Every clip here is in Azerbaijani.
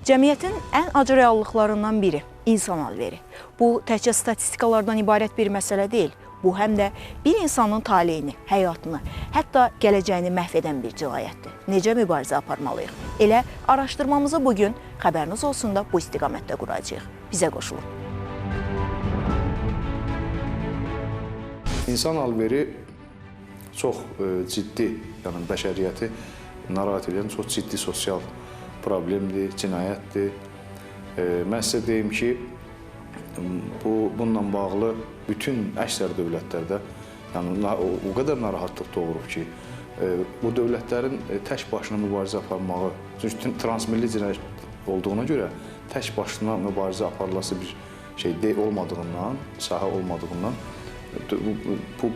Cəmiyyətin ən acı reallıqlarından biri insan alveri. Bu təkcə statistikalardan ibarət bir məsələ deyil. Bu həm də bir insanın taleyini, həyatını, hətta gələcəyini məhv edən bir cinayətdir. Necə mübarizə aparmalıyıq? Elə araşdırmamızı bugün xəbəriniz olsun da bu istiqamətdə quracağıq. Bizə qoşulun. İnsan alveri çox ciddi, yəni bəşəriyyəti narahat edən çox ciddi sosial problemdir, cinayətdir. Mən sizə deyim ki, bununla bağlı bütün əksər dövlətlərdə yəni, o qədər narahatlıq doğurub ki, bu dövlətlərin tək başına mübarizə aparmağı, çünki transmilli cinayət olduğuna görə tək başına mübarizə aparılası bir şey olmadığından, sahə olmadığından bu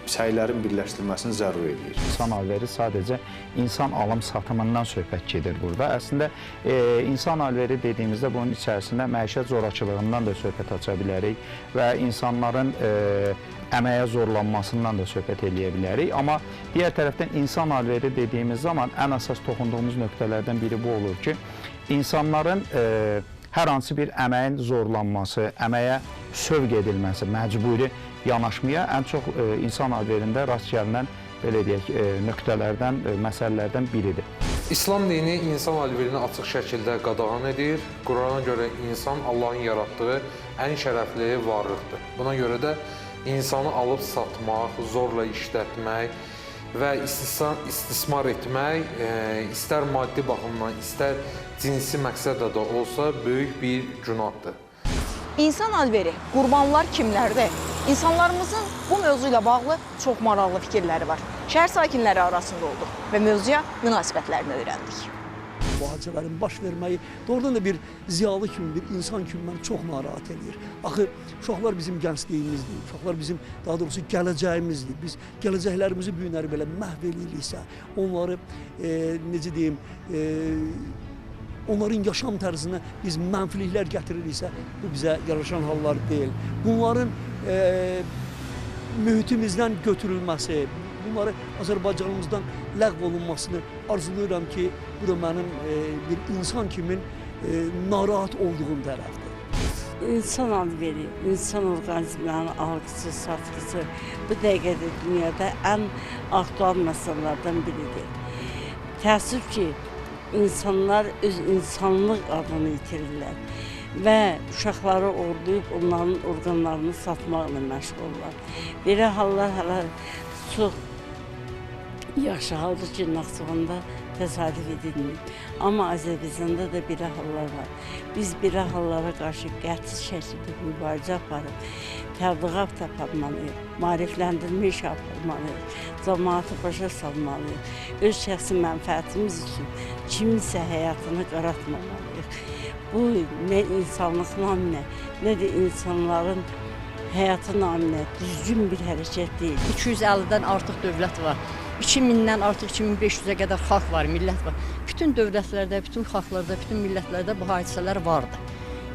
səylərin birləşdirilməsini zərur edir. İnsan alveri sadəcə insan alım-satımından söhbət gedir burada. Əslində, insan alveri dediyimizdə bunun içərisində məişət zorakılığından da söhbət aça bilərik və insanların əməyə zorlanmasından da söhbət eləyə bilərik. Amma digər tərəfdən insan alveri dediyimiz zaman ən əsas toxunduğumuz nöqtələrdən biri bu olur ki, insanların hər hansı bir əməyin zorlanması, əməyə sövq edilməsi, məcburi yanaşmaya ən çox insan alverində rast gəlinən belə deyək, nöqtələrdən, məsələlərdən biridir. İslam dini insan alverini açıq şəkildə qadağan edir. Qurana görə insan Allahın yaratdığı ən şərəfli varlıqdır. Buna görə də insanı alıb satmaq, zorla işlətmək və istismar etmək, istər maddi baxımdan, istər cinsi məqsədlə də olsa böyük bir günahdır. İnsan alveri, qurbanlar kimlərdir? İnsanlarımızın bu mövzu ilə bağlı çox maraqlı fikirləri var. Şəhər sakinləri arasında olduq və mövzuya münasibətlərini öyrəndik. Bu hadisələrin baş verməyi doğrudan da bir ziyalı kimi, bir insan kimi məni çox narahat edir. Axı, uşaqlar bizim gəncliyimizdir, uşaqlar bizim, daha doğrusu gələcəyimizdir. Biz gələcəklərimizi bu günləri belə məhv ediriksə, onları, necə deyim, onların yaşam tərzinə biz mənfiliklər gətiririksə, bu bizə yaraşan hallar deyil. Bunların mühitimizdən götürülməsi, bunları Azərbaycanımızdan ləğv olunmasını arzulayıram ki, bu da mənim bir insan kimin narahat olduğum tərəfdir. İnsan alveri, insan orqanizmlərinin algısı, satqısı bu dəqiqədə dünyada ən aktual məsələlərdən biridir. Təəssüf ki, insanlar öz insanlıq adını itirirlər və uşaqları oğurlayıb onların orqanlarını satmaqla məşğul olurlar. Belə hallar hələ çox yaxşı haldır ki, Naxçıvanda təsadüf edilmir. Amma Azərbaycanda da belə hallar var. Biz belə hallara qarşı qəti şəkildə mübarizə aparıb, təbliğat tapmalıyıq, maarifləndirmə iş aparmalıyıq, cəmaatı başa salmalıyıq. Öz şəxsi mənfəətimiz üçün kiminsə həyatını qaratmamalıyıq. Bu nə insanlıq naminə, nə də insanların həyatı naminə düzgün bir hərəkət deyil. 250-dən artıq dövlət var. 2000-dən artıq 2500-ə qədər xalq var, millət var. Bütün dövlətlərdə, bütün xalqlarda, bütün millətlərdə bu hadisələr vardır.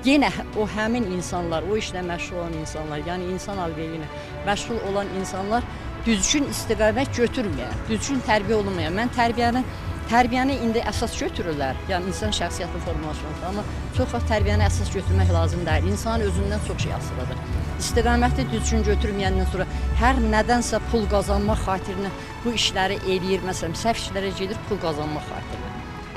Yenə o həmin insanlar, o işlə məşğul olan insanlar, yəni insan alveri ilə məşğul olan insanlar düzgün istiqamət götürməyən, düzgün tərbiyə olunmayan. Mən tərbiyəni indi əsas götürürlər, yəni insan şəxsiyyəti formalaşması, amma çox vaxt tərbiyəni əsas götürmək lazım deyil. İnsanın özündən çox şey asılıdır. İstiqaməti düzgün götürməyəndən sonra hər nədənsə pul qazanmaq xatirinə bu işləri eləyir, məsələn, səhv işlərə gedir pul qazanmaq xatirinə.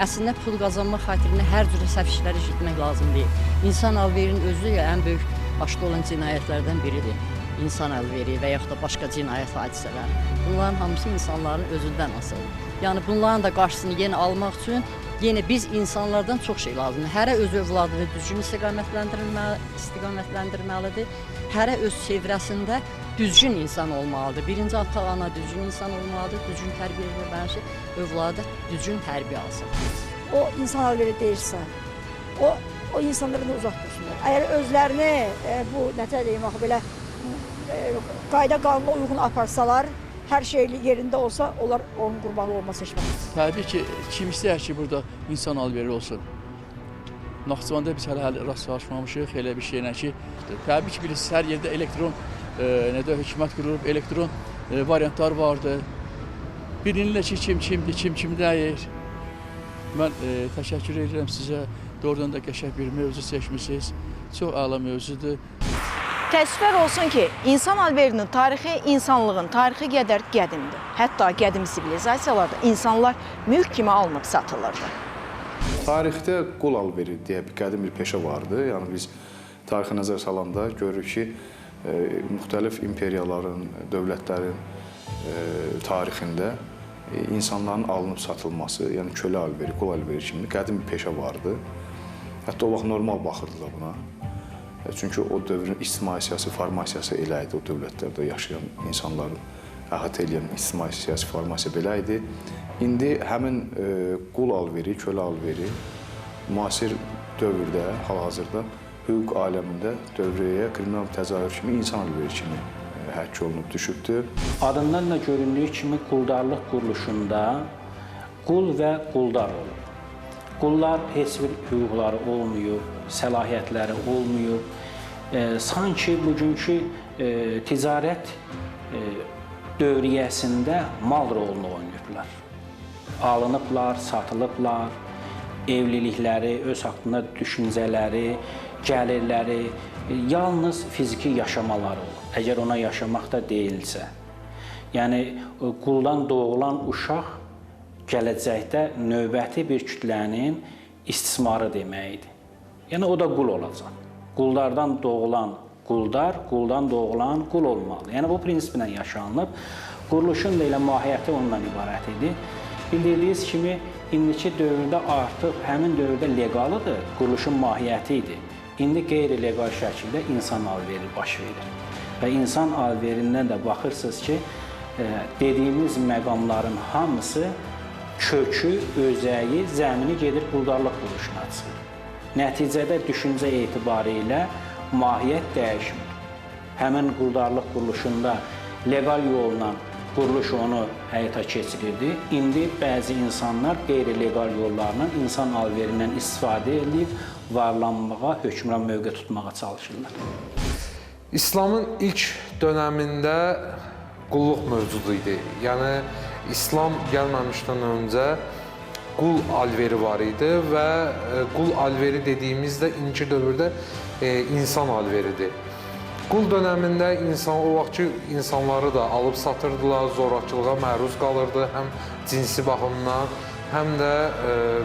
Əslində pul qazanmaq xatirinə hər cürə səhv işlərə getmək lazım deyil. İnsan alverinin özü ən böyük başda olan cinayətlərdən biridir. İnsan alveri və yaxud da başqa cinayət hadisələri. Bunların hamısı insanların özündən asılıdır. Yəni bunların da qarşısını yenə almaq üçün yenə biz insanlardan çox şey lazımdır. Hərə öz övladını düzgün istiqamətləndirməlidir. Hərə öz çevrəsində düzgün insan olmalıdır. Birinci ata-ana düzgün insan olmalıdır, düzgün tərbiyə edilməlidir, övladı düzgün tərbiyə alsın. O insan alveri deyilsə, o insanlardan uzaq dursunlar. Əgər özlərini bu nətə deyim, belə qayda qanuna uyğun aparsalar, hər şey yerində olsa, onlar onun qurbanı olması seçməlidir. Təbii ki, kim istəyər ki, burada insan alveri olsun. Naxçıvanda biz hələ rastlaşmamışıq elə bir şeylə ki, təbii ki, bilirsiniz, hər yerdə elektron hökumət qurulub, elektron variantlar vardı. Bilinirlər ki, kim kimdir, kim deyir. Mən təşəkkür edirəm sizə. Doğrudan da qəşəng bir mövzu seçmisiniz. Çox əla mövzudur. Təəssüflər olsun ki, insan alverinin tarixi insanlığın tarixi qədər qədimdir. Hətta qədim sivilizasiyalarda insanlar mülk kimi alınıb satılırdı. Tarixdə qul alveri deyə bir qədim bir peşə vardı. Yəni biz tarixə nəzər salanda görürük ki, müxtəlif imperiyaların, dövlətlərin tarixində insanların alınıb satılması, yəni kölə alveri, qul alveri kimi qədim bir peşə vardı. Hətta o vaxt normal baxırdılar buna. Çünki o dövrün ictimai-siyasi formasiyası elə idi, o dövlətlərdə yaşayan insanların əhatə edən ictimai-siyasi formasiya belə idi. İndi həmin qul alveri, kölə alveri müasir dövrdə, hal-hazırda hüquq aləmində dövriyyəyə kriminal təcavüz kimi insan alveri kimi həkk olunub düşübdür. Adından da göründüyü kimi quldarlıq quruluşunda qul və quldar olur. Qullar heç bir hüquqları olmuyor, səlahiyyətləri olmuyor. Sanki bugünkü ticarət dövriyyəsində mal rolunu oynayıblar. Alınıblar, satılıblar, evlilikləri, öz haqqında düşüncələri, gəlirləri, yalnız fiziki yaşamaları olur. Əgər ona yaşamaq da deyilsə. Yəni, quldan doğulan uşaq gələcəkdə növbəti bir kütlənin istismarı deməkdir. Yəni, o da qul olacaq. Qullardan doğulan quldar, quldan doğulan qul olmalı. Yəni, bu prinsiplə yaşanılıb. Quruluşun da elə mahiyyəti ondan ibarət idi. Bildirdiyiniz kimi, indiki dövrdə artıq həmin dövrdə legalıdır, quruluşun mahiyyəti idi. İndi qeyri-legal şəkildə insan alveri baş verir. Və insan alverindən də baxırsınız ki, dediyimiz məqamların hamısı kökü, özəyi, zəmini gedir quldarlıq quruluşuna çıxır. Nəticədə düşüncə etibarilə mahiyyət dəyişmir. Həmin quldarlıq quruluşunda legal yolla quruluş onu həyata keçirirdi. İndi bəzi insanlar qeyri-legal yollarla insan alverindən istifadə edib varlanmağa, hökmran mövqe tutmağa çalışırlar. İslamın ilk dönəmində qulluq mövcudu idi. Yəni, İslam gəlməmişdən öncə qul alveri var idi və qul alveri dediyimizdə indiki dövrdə insan alveridir. Qul dönəmində o vaxtki insanları da alıb satırdılar, zorakılığa məruz qalırdı, həm cinsi baxımdan, həm də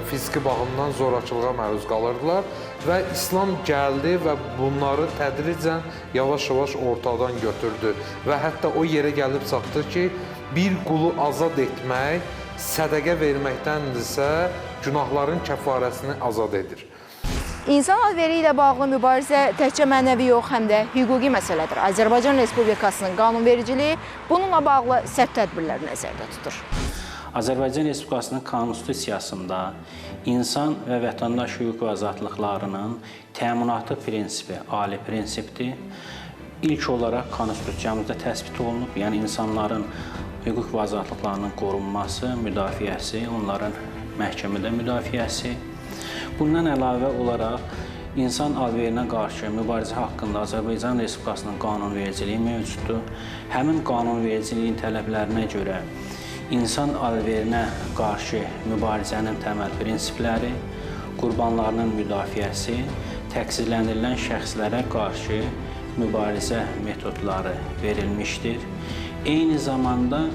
fiziki baxımdan zorakılığa məruz qalırdılar və İslam gəldi və bunları tədricən yavaş-yavaş ortadan götürdü və hətta o yerə gəlib çatdı ki, bir qulu azad etmək, sədəqə verməkdəndirsə, günahların kəfarəsini azad edir. İnsan alveri ilə bağlı mübarizə təkcə mənəvi yox, həm də hüquqi məsələdir. Azərbaycan Respublikasının qanunvericiliyi bununla bağlı sərt tədbirlər nəzərdə tutur. Azərbaycan Respublikasının konstitusiyasında insan və vətəndaş hüquq və azadlıqlarının təminatı prinsipi ali prinsipdir. İlk olaraq konstitusiyamızda təsbit olunub, yəni insanların hüquq və azadlıqlarının qorunması, müdafiəsi, onların məhkəmədə müdafiəsi. Bundan əlavə olaraq insan alverinə qarşı mübarizə haqqında Azərbaycan Respublikasının qanunvericiliyi mövcuddur. Həmin qanunvericiliyin tələblərinə görə insan alverinə qarşı mübarizənin təməl prinsipləri, qurbanlarının müdafiəsi, təqsirləndirilən şəxslərə qarşı mübarizə metodları verilmişdir. Eyni zamanda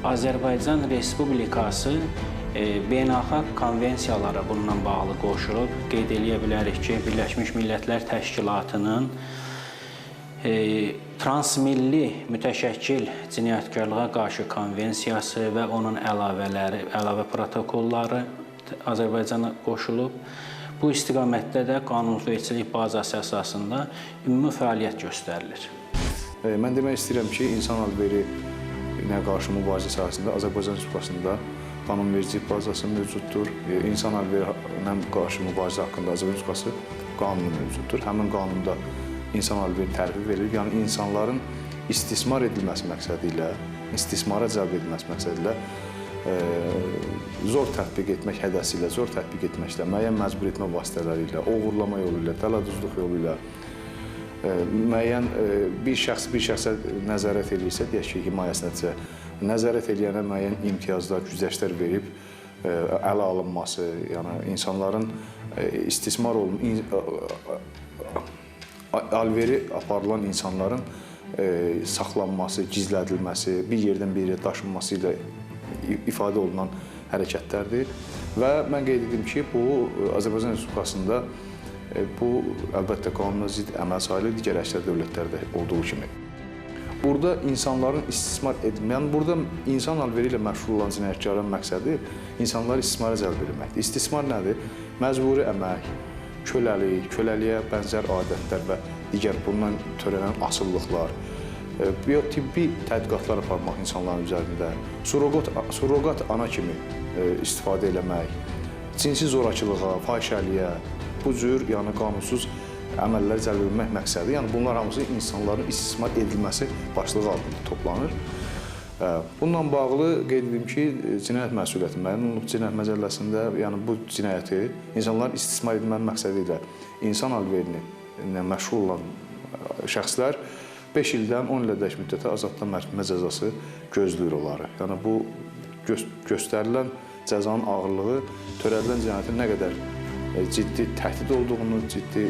Azərbaycan Respublikası beynəlxalq konvensiyalara bununla bağlı qoşulub. Qeyd eləyə bilərik ki, Birləşmiş Millətlər Təşkilatının transmilli mütəşəkkil cinayətkarlığa qarşı konvensiyası və onun əlavə protokolları Azərbaycana qoşulub. Bu istiqamətdə də qanunvericilik bazası əsasında ümumi fəaliyyət göstərilir. Mən demək istəyirəm ki, insan alverinə qarşı mübarizə sahəsində Azərbaycan Respublikasında qanunvericilik bazası mövcuddur. İnsan alverinə qarşı mübarizə haqqında Azərbaycan Respublikası qanunu mövcuddur. Həmin qanunda insan alveri tərifi verilir. Yəni, insanların istismar edilməsi məqsədi ilə, istismara cəlb edilməsi məqsədi ilə zor tətbiq etmək hədəsi ilə, zor tətbiq etməklə, müəyyən məcbur etmə vasitələri ilə, oğurlama yolu ilə, dələduzluq yolu ilə müəyyən bir şəxsə nəzarət edirsə, deyək ki, himayəsinəcə nəzarət edilənə müəyyən imtiyazlar, güzəştlər verib ələ alınması, yəni insanların istismar alveri aparılan insanların saxlanması, gizlədilməsi, bir yerdən bir yerə daşınması ilə ifadə olunan hərəkətlərdir. Və mən qeyd edim ki, bu Azərbaycan Respublikasında bu əlbəttə qanuna zidd əməl sayılır, digər əksər dövlətlərdə olduğu kimi. Burada insanların istismar edilməyən, burada insan alveri ilə məşğul olan cinayətkarın məqsədi insanları istismara cəlb etməkdir. İstismar nədir? Məcburi əmək, köləlik, köləliyə bənzər adətlər və digər bundan törənən asılılıqlar, biotibbi tədqiqatlar aparmaq insanların üzərində, surroqat ana kimi istifadə eləmək, cinsi zorakılığa, fahişəliyə, bu cür qanunsuz əməlləri cəlb etmək məqsədi, yəni bunlar hamısı insanların istismar edilməsi başlığı altında toplanır. Bununla bağlı qeyd edim ki, cinayət məsuliyyəti müəyyən olunub cinayət məcəlləsində, yəni bu cinayəti insanların istismar edilmənin məqsədi ilə insan alverini məşğul olan şəxslər 5 ildən 10 ilədək müddətə azadlıqdan məhrum cəzası gözləyir onları. Yəni bu göstərilən cəzanın ağırlığı törədilən cinayətin nə qədər ciddi təhdid olduğunu, ciddi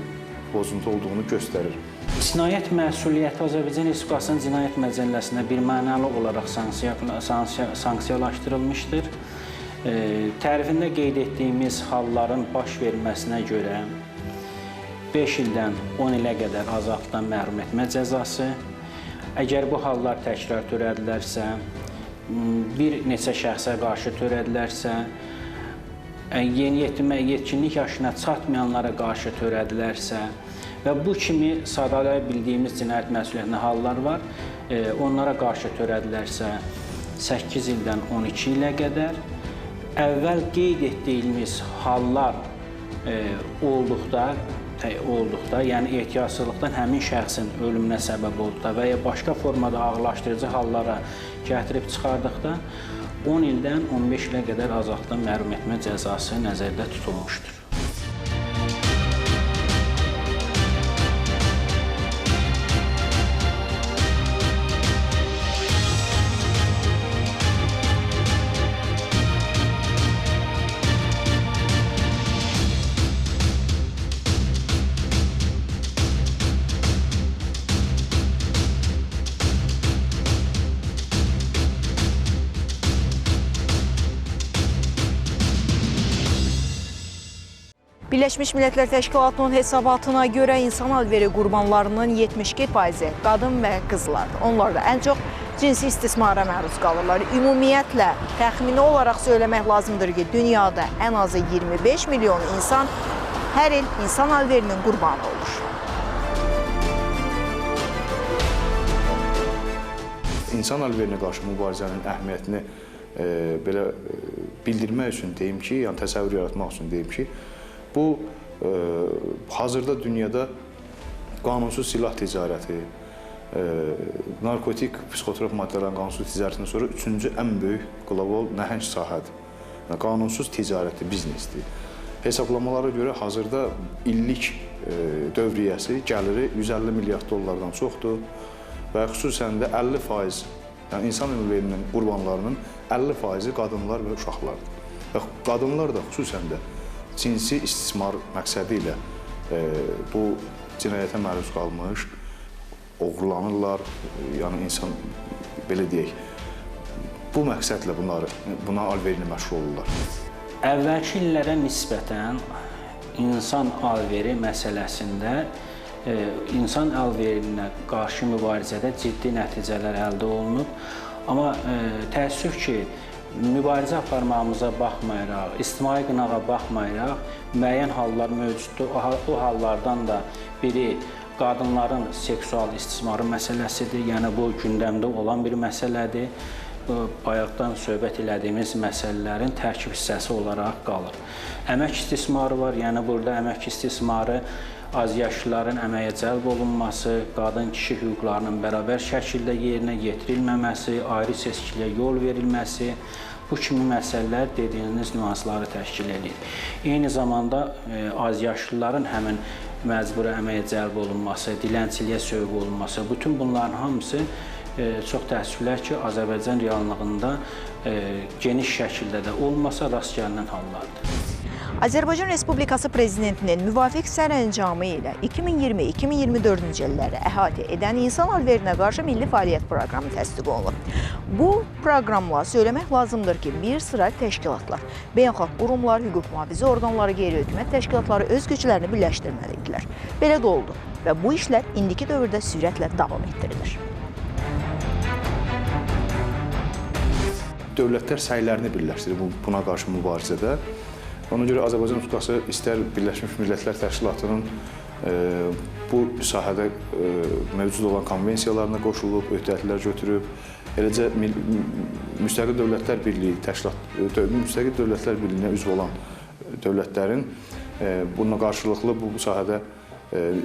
pozuntu olduğunu göstərir. Cinayət məsuliyyəti Azərbaycan Respublikasının Cinayət Məcəlləsində birmənalı olaraq sanksiyalaşdırılmışdır. Tərifində qeyd etdiyimiz halların baş verməsinə görə 5 ildən 10 ilə qədər azadlıqdan məhrum etmə cəzası, əgər bu hallar təkrar törədilərsə, bir neçə şəxsə qarşı törədilərsə, yetkinlik yaşına çatmayanlara qarşı törədilərsə və bu kimi sadalaya bildiyimiz cinayət məsuliyyətinə hallar var, onlara qarşı törədilərsə 8 ildən 12 ilə qədər, əvvəl qeyd etdiyimiz hallar olduqda, yəni ehtiyatsızlıqdan həmin şəxsin ölümünə səbəb olduqda və ya başqa formada ağırlaşdırıcı hallara gətirib çıxardıqda 10 ildən 15 ilə qədər azadlıqdan məhrum etmə cəzası nəzərdə tutulmuşdur. Birləşmiş Millətlər Təşkilatının hesabatına görə insan alveri qurbanlarının 72%-i qadın və qızlardır. Onlar da ən çox cinsi istismara məruz qalırlar. Ümumiyyətlə, təxmini olaraq söyləmək lazımdır ki, dünyada ən azı 25 milyon insan hər il insan alverinin qurbanı olur. İnsan alverinə qarşı mübarizənin əhəmiyyətini belə bildirmək üçün deyim ki, yəni təsəvvür yaratmaq üçün deyim ki, bu, hazırda dünyada qanunsuz silah ticarəti, narkotik, psixotrop maddələrin qanunsuz ticarətindən sonra 3-cü ən böyük qlobal nəhəng sahədir. Qanunsuz ticarətdir, biznesdir. Hesablamalara görə hazırda illik dövriyyəsi, gəliri 150 milyard dollardan çoxdur və xüsusən də 50%, yəni insan alverinin qurbanlarının 50%-i qadınlar və uşaqlardır. Və qadınlar da xüsusən də cinsi istismar məqsədi ilə bu cinayətə məruz qalmış, oğurlanırlar, yəni insan, belə deyək, bu məqsədlə buna alverinə məşğul olurlar. Əvvəlki illərə nisbətən insan alveri məsələsində insan alverinə qarşı mübarizədə ciddi nəticələr əldə olunub. Amma təəssüf ki, mübarizə aparmağımıza baxmayaraq, ictimai qınağa baxmayaraq, müəyyən hallar mövcuddur. O hallardan da biri qadınların seksual istismarı məsələsidir. Yəni, bu gündəmdə olan bir məsələdir. Bayaqdan söhbət elədiyimiz məsələlərin tərkib hissəsi olaraq qalır. Əmək istismarı var. Yəni, burada əmək istismarı azyaşlıların əməyə cəlb olunması, qadın-kişi hüquqlarının bərabər şəkildə yerinə yetirilməməsi, ayrı seçkiliyə yol verilməsi, bu kimi məsələlər dediyiniz nüansları təşkil edir. Eyni zamanda azyaşlıların həmin məcburi əməyə cəlb olunması, dilənçiliyə sövq olunması, bütün bunların hamısı çox təəssüflər ki, Azərbaycan reallığında geniş şəkildə də olmasa rast gəlinən hallardır. Azərbaycan Respublikası Prezidentinin müvafiq sərəncamı ilə 2020-2024-cü illəri əhatə edən insan alverinə qarşı milli fəaliyyət proqramı təsdiq olunub. Bu proqramla söyləmək lazımdır ki, bir sıra təşkilatlar, beynəlxalq qurumlar, hüquq mühafizə orqanları, qeyri-hökumət təşkilatları öz güclərini birləşdirməlidirlər. Belə də oldu və bu işlər indiki dövrdə sürətlə davam etdirilir. Dövlətlər səylərini birləşdirir buna qarşı mübarizədə. Ona görə Azərbaycan Respublikası istər Birləşmiş Millətlər Təşkilatının bu sahədə mövcud olan konvensiyalarına qoşulub, öhdəliklər götürüb, eləcə Müstəqil Dövlətlər Birliyi Müstəqil Dövlətlər Birliyinə üzv olan dövlətlərin bununla qarşılıqlı bu sahədə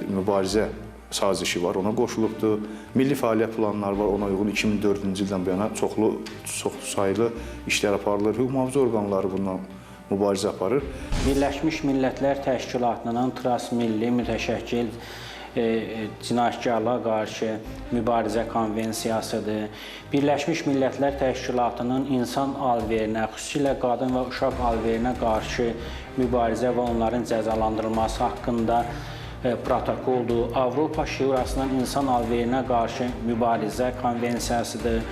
mübarizə sazişi var, ona qoşulubdur. Milli fəaliyyət planları var, ona uyğun 2004-cü ildən bu yana çox saylı işlər aparılır. Hüquq mühafizə orqanları bundan mübarizə aparır. Birləşmiş Millətlər Təşkilatının transmilli mütəşəkkil cinayətkarlığa qarşı mübarizə konvensiyasıdır. Birləşmiş Millətlər Təşkilatının insan alverinə, xüsusilə qadın və uşaq alverinə qarşı mübarizə və onların cəzalandırılması haqqında protokoldur. Avropa Şurasının insan alverinə qarşı mübarizə konvensiyasıdır.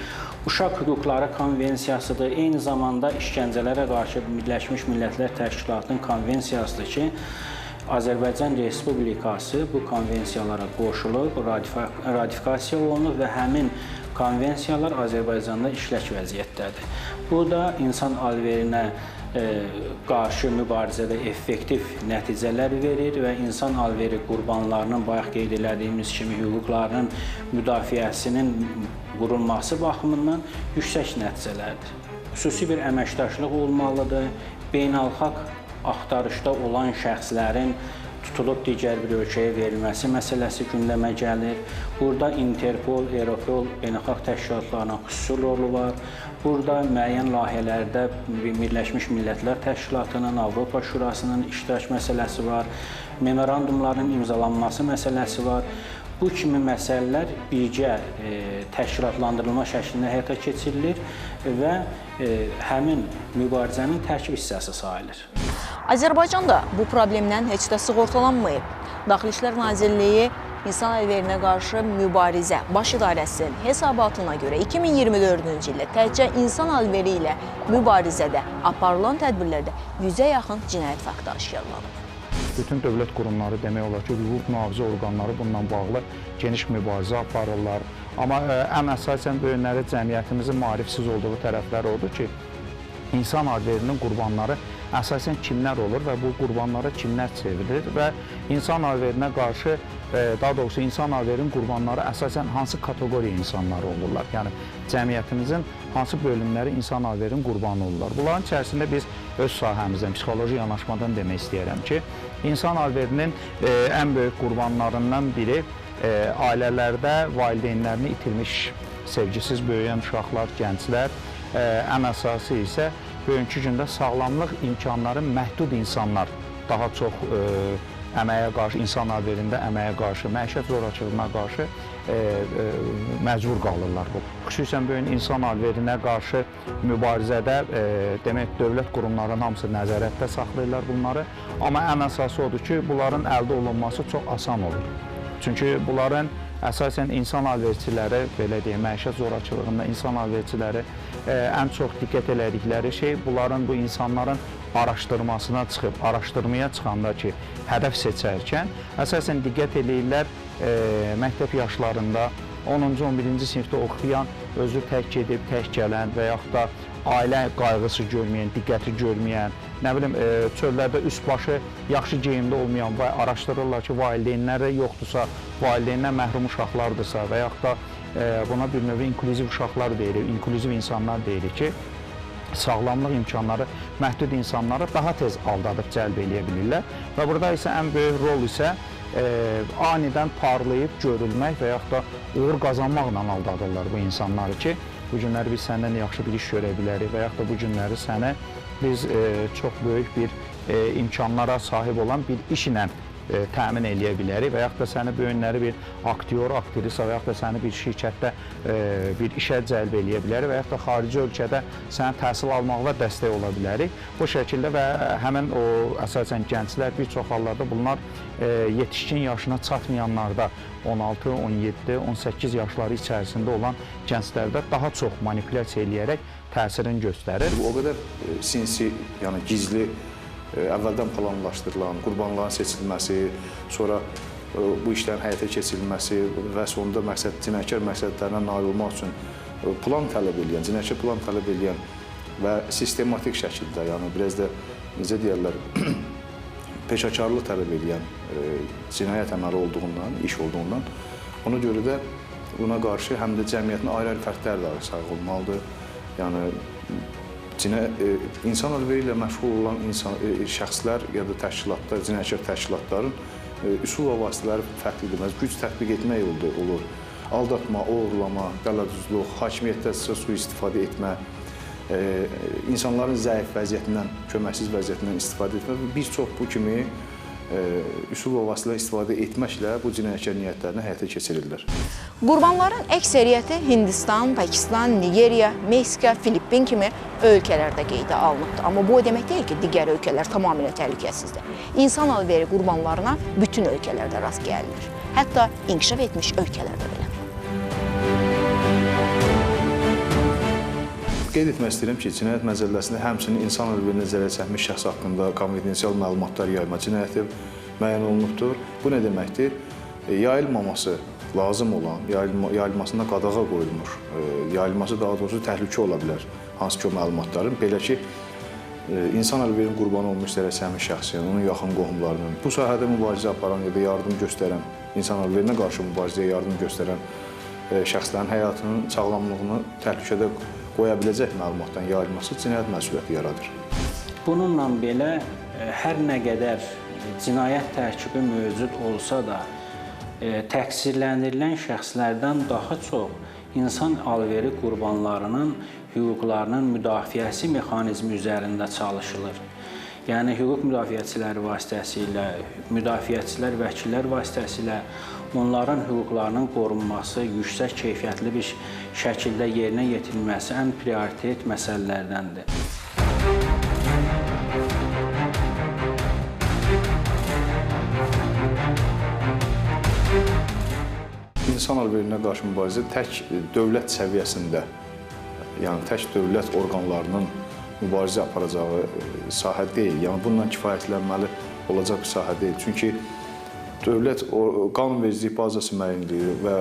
Uşaq hüquqları konvensiyasıdır. Eyni zamanda işgəncələrə qarşı Birləşmiş Millətlər Təşkilatının konvensiyasıdır ki, Azərbaycan Respublikası bu konvensiyalara qoşulub, ratifikasiya olunub və həmin konvensiyalar Azərbaycanda işlək vəziyyətdədir. Bu da insan alverinə qarşı mübarizədə effektiv nəticələr verir və insan alveri qurbanlarının bayaq qeyd etdiyimiz kimi hüquqlarının müdafiəsinin qurulması baxımından yüksək nəticələrdir. Xüsusi bir əməkdaşlıq olmalıdır. Beynəlxalq axtarışda olan şəxslərin tutulub digər bir ölkəyə verilməsi məsələsi gündəmə gəlir. Burada Interpol, Europol, beynəlxalq təşkilatlarının xüsusi rolu var. Burada müəyyən layihələrdə Birləşmiş Millətlər Təşkilatının, Avropa Şurasının iştirak məsələsi var. Memorandumların imzalanması məsələsi var. Bu kimi məsələlər birgə təşkilatlandırılma şəklində həyata keçirilir və həmin mübarizənin tərkib hissəsi sayılır. Azərbaycan da bu problemdən heç də sığortalanmayıb. Daxili İşlər Nazirliyi İnsan alverinə qarşı mübarizə Baş İdarəsinin hesabatına görə 2024-cü ildə təkcə insan alveri ilə mübarizədə aparılan tədbirlərdə 100-ə yaxın cinayət faktı aşkarlanıb. Bütün dövlət qurumları demək olar ki, hüquq mühafizə orqanları bununla bağlı geniş mübarizə aparırlar. Amma ən əsasən bu yönləri cəmiyyətimizin maarifsiz olduğu tərəflər odur ki, insan alverinin qurbanları əsasən kimlər olur və bu qurbanlara kimlər çevrilir və insan alverinə qarşı, daha doğrusu insan alverinin qurbanları əsasən hansı kateqoriya insanları olurlar? Yəni, cəmiyyətimizin hansı bölümləri insan alverinin qurbanı olurlar? Bunların içərisində biz öz sahəmizdən, psixoloji yanaşmadan demək istəyirəm ki, insan alverinin ən böyük qurbanlarından biri ailələrdə valideynlərini itirmiş, sevgisiz böyüyən uşaqlar, gənclər, ən əsası isə bugünkü gündə sağlamlıq imkanları məhdud insanlar daha çox əməyə qarşı, insan alverində əməyə qarşı, məişət zorakılığına qarşı məcbur qalırlar. Xüsusən bugün insan alverinə qarşı mübarizədə demək dövlət qurumlarının hamısı nəzarətdə saxlayırlar bunları. Amma ən əsası odur ki, bunların əldə olunması çox asan olur. Çünki bunların əsasən insan alverçiləri, belə deyək, məişət zorakılığında insan alverçiləri ən çox diqqət elədikləri şey bunların, bu insanların araşdırmasına çıxıb, araşdırmaya çıxanda ki, hədəf seçərkən əsasən diqqət eləyirlər məktəb yaşlarında 10-cu, 11-ci sinifdə oxuyan, özü tək gedib, tək gələn və yaxud da ailə qayğısı görməyən, diqqəti görməyən, nə bilim, çöllərdə üst-başı yaxşı geyimdə olmayan və araşdırırlar ki, valideynləri yoxdursa, valideynlər məhrum uşaqlardırsa və yaxud da buna bir növ inklüziv uşaqlar deyirik, inklüziv insanlar deyirik ki, sağlamlıq imkanları məhdud insanları daha tez aldadıb cəlb eləyə bilirlər və burada isə ən böyük rol isə anidən parlayıb görülmək və yaxud da uğur qazanmaqla aldadırlar bu insanları ki, bu günləri biz səndən yaxşı bir iş görə bilərik və yaxud da bu günləri sənə biz çox böyük bir imkanlara sahib olan bir iş ilə təmin eləyə bilərik və yaxud da səni bu günləri bir aktyor, aktrisa və yaxud da səni bir şirkətdə bir işə cəlb eləyə bilərik və yaxud da xarici ölkədə sənin təhsil almağına dəstək ola bilərik. Bu şəkildə və həmin o əsasən gənclər bir çox hallarda bunlar yetişkin yaşına çatmayanlarda 16, 17, 18 yaşları içərisində olan gənclərdə daha çox manipulyasiya eləyərək təsirini göstərir. O qədər sinsi, yəni gizli, əvvəldən planlaşdırılan, qurbanların seçilməsi, sonra bu işlərin həyata keçirilməsi və sonunda cinayətkar məqsədlərinə nail olmaq üçün plan tələb edən, cinayətçi plan tələb edən və sistematik şəkildə, yəni biraz da necə deyərlər, peşəkarlıq tələb edən cinayət əməli olduğundan, iş olduğundan, ona görə də buna qarşı həm də cəmiyyətin ayrı-ayrı fərdlər də sahib olmalıdır. Yəni insan alveri ilə məşğul olan şəxslər ya da təşkilatlar, cinayətkar təşkilatların üsul və vasitələri fərqlidir. Güc tətbiq etmək yolda olur. Aldatma, oğurlama, qələduzluq, hakimiyyətdə sui-istifadə etmə, insanların zəif vəziyyətindən, köməksiz vəziyyətindən istifadə etmə və bir çox bu kimi üsul və vasitələr istifadə etməklə bu cinayətkar niyyətlərini həyata keçirirlər. Qurbanların əksəriyyəti Hindistan, Pakistan, Nigeriya, Meksika, Filippin kimi ölkələrdə qeydə alınıbdır. Amma bu o demək deyil ki, digər ölkələr tamamilə təhlükəsizdir. İnsan alveri qurbanlarına bütün ölkələrdə rast gəlinir. Hətta inkişaf etmiş ölkələrdə belə. Qeyd etmək istəyirəm ki, Cinayət Məcəlləsində həmçinin insan alverinə zərər çəkmiş şəxs haqqında konfidensial məlumatlar yayma cinayəti müəyyən olunubdur. Bu nə deməkdir? Yayılmaması lazım olan, yayılmasına qadağa qoyulmuş, yayılması daha doğrusu təhlükə ola bilər hansı ki o məlumatların. Belə ki, insan alverinin qurbanı olmuş zərər çəkmiş şəxsin, onun yaxın qohumlarının, bu sahədə mübarizə aparan ya da yardım göstərən, insan alverinə qarşı mübarizəyə yardım göstərən şəxslərin həyatının sağlamlığını təhlükədə qoya biləcək məlumatdan yayılması cinayət məsuliyyəti yaradır. Bununla belə hər nə qədər cinayət tərkibi mövcud olsa da, təqsirləndirilən şəxslərdən daha çox insan alveri qurbanlarının hüquqlarının müdafiəsi mexanizmi üzərində çalışılır. Yəni, hüquq müdafiəçiləri vasitəsilə, müdafiəçilər, vəkillər vasitəsilə onların hüquqlarının qorunması, yüksək keyfiyyətli bir şəkildə yerinə yetirilməsi ən prioritet məsələlərdəndir. İnsan alverinə qarşı mübarizə tək dövlət səviyyəsində, yəni tək dövlət orqanlarının mübarizə aparacağı sahə deyil. Yəni, bununla kifayətlənməli olacaq bir sahə deyil. Çünki dövlət qanunvericilik bazası müəyyənliyi və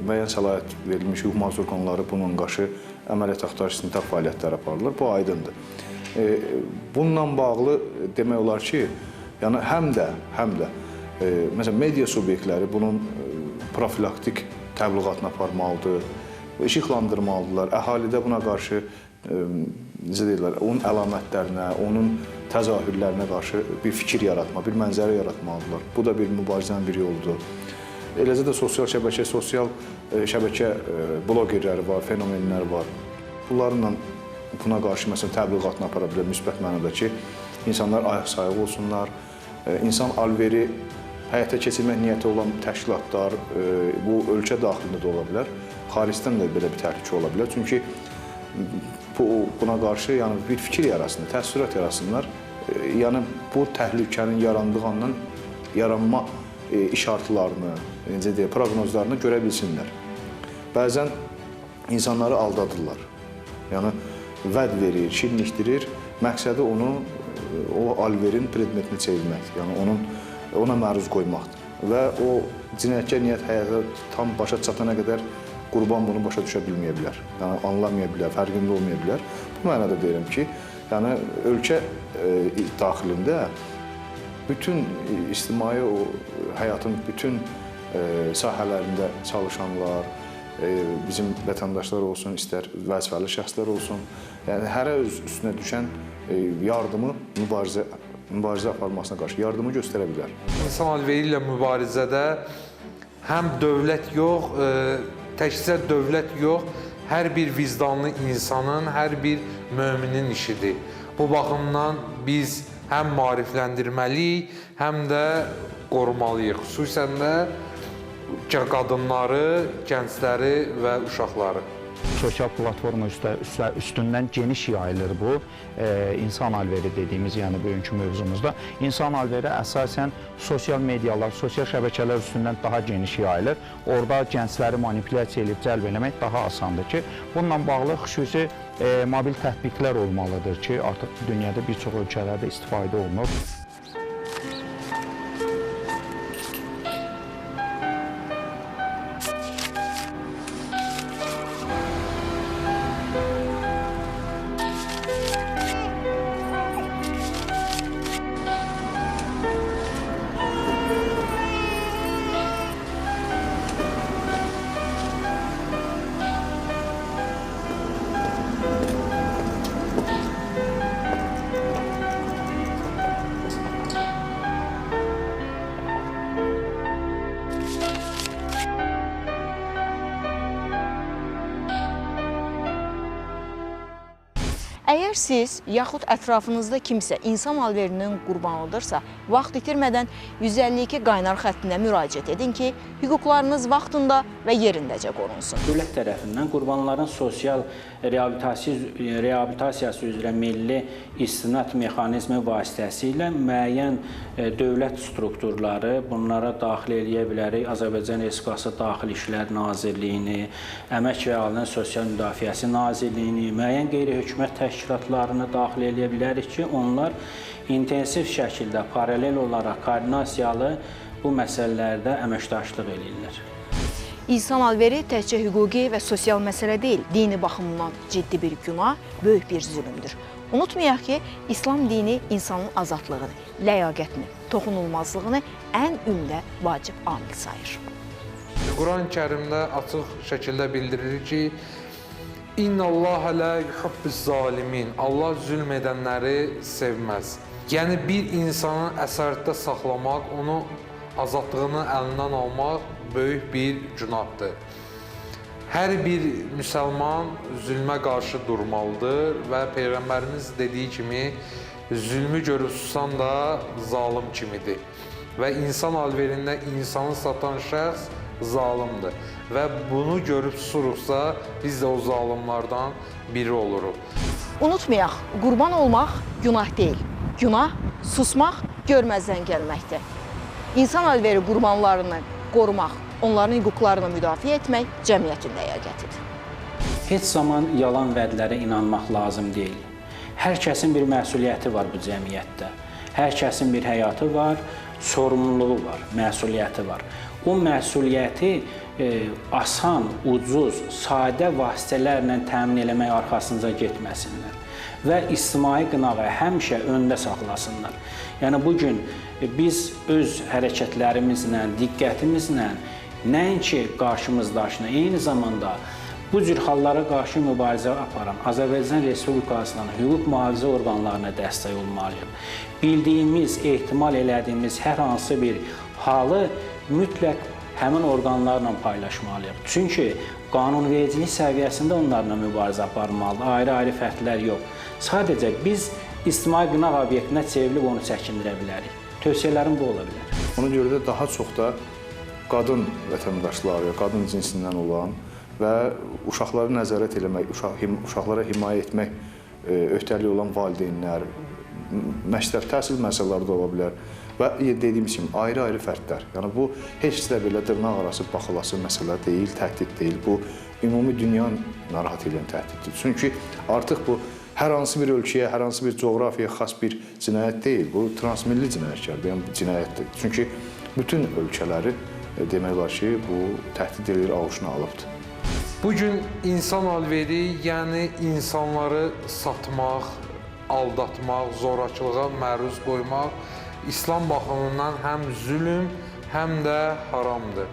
müəyyən səlahiyyət verilmiş hüquq mühafizə orqanları bununla qarşı əməliyyat axtarış istintaq fəaliyyətləri aparılır. Bu aydındır. Bununla bağlı demək olar ki, yəni həm də məsələn, media subyektləri bunun profilaktik təbliğatını aparmalıdır, işıqlandırmalıdırlar. Əhalidə buna qarşı necə deyirlər, onun əlamətlərinə, onun təzahürlərinə qarşı bir fikir yaratma, bir mənzərə yaratmalıdırlar. Bu da bir mübarizənin bir yoludur. Eləcə də sosial şəbəkə blogerləri var, fenomenlər var. Bunlarla buna qarşı məsələn təbliğatını apara bilər müsbət mənada ki, insanlar ayaq sayıq olsunlar, insan alveri həyata keçirmək niyyəti olan təşkilatlar bu ölkə daxilində də ola bilər, xaricdən də belə bir təhlükə ola bilər. Çünki buna qarşı yəni bir fikir yaratsınlar, təəssürat yaratsınlar. Yəni bu təhlükənin yarandığı andan yaranma işartılarını, necə deyək, proqnozlarını görə bilsinlər. Bəzən insanları aldadırlar. Yəni vəd verir, şirinlikdirir, məqsədi onu o alverin predmetini çevirməkdir. Yəni ona məruz qoymaqdır. Və o cinayətkar niyyət həyata tam başa çatana qədər qurban bunu başa düşə bilməyə bilər. Yəni anlamaya bilər, fərqində olmaya bilər. Bu mənada deyirəm ki, yəni ölkə daxilində bütün ictimai həyatın bütün sahələrində çalışanlar, bizim vətəndaşlar olsun, istər vəzifəli şəxslər olsun, yəni hərə öz üstünə düşən yardımı mübarizə aparmasına qarşı yardımı göstərə bilər. İnsan alveri ilə mübarizədə həm dövlət yox, təkcə dövlət yox, hər bir vicdanlı insanın, hər bir möminin işidir. Bu baxımdan biz həm maarifləndirməliyik, həm də qorumalıyıq. Xüsusən də qadınları, gəncləri və uşaqları. Sosial platforma üstündən geniş yayılır bu insan alveri dediyimiz, yəni bugünkü mövzumuzda. İnsan alveri əsasən sosial medialar, sosial şəbəkələr üstündən daha geniş yayılır. Orada gəncləri manipulyasiya edib cəlb eləmək daha asandır ki, bununla bağlı xüsusi mobil tətbiqlər olmalıdır ki, artıq dünyada bir çox ölkələrdə istifadə olunur. Əgər siz, yaxud ətrafınızda kimsə insan alverinin qurbanıdırsa, vaxt itirmədən 152 qaynar xəttinə müraciət edin ki, hüquqlarınız vaxtında və yerindəcə qorunsun. Dövlət tərəfindən qurbanların sosial reabilitasiyası üzrə milli istinad mexanizmi vasitəsilə müəyyən dövlət strukturları, bunlara daxil eləyə bilərik Azərbaycan Respublikası Daxili İşlər Nazirliyini, Əmək və Əhalinin Sosial Müdafiəsi Nazirliyini, müəyyən qeyri-hökumət təşkilatlarını daxil eləyə bilərik ki, onlar intensiv şəkildə paralel olaraq koordinasiyalı bu məsələlərdə əməkdaşlıq eləyirlər. İnsan alveri təkcə hüquqi və sosial məsələ deyil, dini baxımından ciddi bir günah, böyük bir zülümdür. Unutmayaq ki, İslam dini insanın azadlığını, ləyaqətini, toxunulmazlığını ən ümdə vacib amil sayır. Quran-ı Kərimdə açıq şəkildə bildirir ki, İnna Allaha la yuhibbuz zalimin. Allah zülm edənləri sevməz. Yəni bir insanı əsarətdə saxlamaq, onu azadlığını əlindən almaq böyük bir günahdır. Hər bir müsəlman zülmə qarşı durmalıdır və Peyğəmbərimiz dediyi kimi zülmü görüb susan da zalim kimidir. Və insan alverində insanı satan şəxs zalimdir. Və bunu görüb susuruqsa biz də o zalimlardan biri oluruq. Unutmayaq, qurban olmaq günah deyil. Günah susmaq, görməzdən gəlməkdir. İnsan alveri qurbanlarını qorumaq, onların hüquqlarını müdafiə etmək cəmiyyətin ləyaqətidir. Heç zaman yalan vədlərə inanmaq lazım deyil. Hər kəsin bir məsuliyyəti var bu cəmiyyətdə. Hər kəsin bir həyatı var, sorumluluğu var, məsuliyyəti var. O məsuliyyəti asan, ucuz, sadə vasitələrlə təmin eləmək arxasınca getməsinlər və ictimai qınağı həmişə öndə saxlasınlar. Yəni bugün biz öz hərəkətlərimizlə, diqqətimizlə nəinki qarşımızdaşına, eyni zamanda bu cür hallara qarşı mübarizə aparan Azərbaycan Respublikasının hüquq mühafizə orqanlarına dəstək olmalıyıq. Bildiyimiz, ehtimal elədiyimiz hər hansı bir halı mütləq həmin orqanlarla paylaşmalıyıq. Çünki qanunvericilik səviyyəsində onlarla mübarizə aparmalıdır, ayrı-ayrı fərdlər yox. Sadəcə biz ictimai qınaq obyektinə çevrilib onu çəkindirə bilərik. Tövsiyələrim bu ola bilər. Ona görə də daha çox da qadın vətəndaşları, qadın cinsindən olan və uşaqları nəzarət eləmək, uşaqlara himayə etmək öhdəliyi olan valideynlər, məktəb təhsil məsələləri də ola bilər və dediyimiz kimi ayrı-ayrı fərdlər. Yəni bu heç də belə dırnaq arası baxılası məsələ deyil, təhdid deyil. Bu ümumi dünya narahat edən təhdiddir. Çünki artıq bu hər hansı bir ölkəyə, hər hansı bir coğrafiyaya xas bir cinayət deyil. Bu transmilli cinayətkardır, yəni cinayətdir. Çünki bütün ölkələri demək olar ki, bu təhdid edir, ağuşuna alıbdır. Bugün insan alveri, yəni insanları satmaq, aldatmaq, zorakılığa məruz qoymaq İslam baxımından həm zülm, həm də haramdır.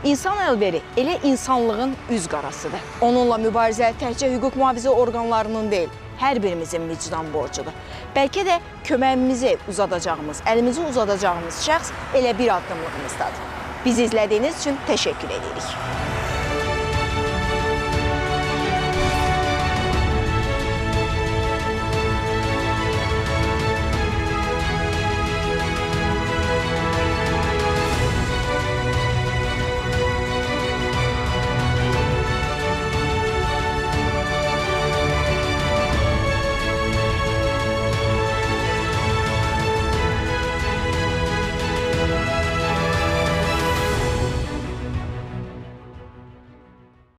İnsan alveri elə insanlığın üz qarasıdır. Onunla mübarizə təkcə hüquq mühafizə orqanlarının deyil, hər birimizin vicdan borcudur. Bəlkə də köməyimizi uzadacağımız, əlimizi uzadacağımız şəxs elə bir addımlığımızdadır. Bizi izlədiyiniz üçün təşəkkür edirik.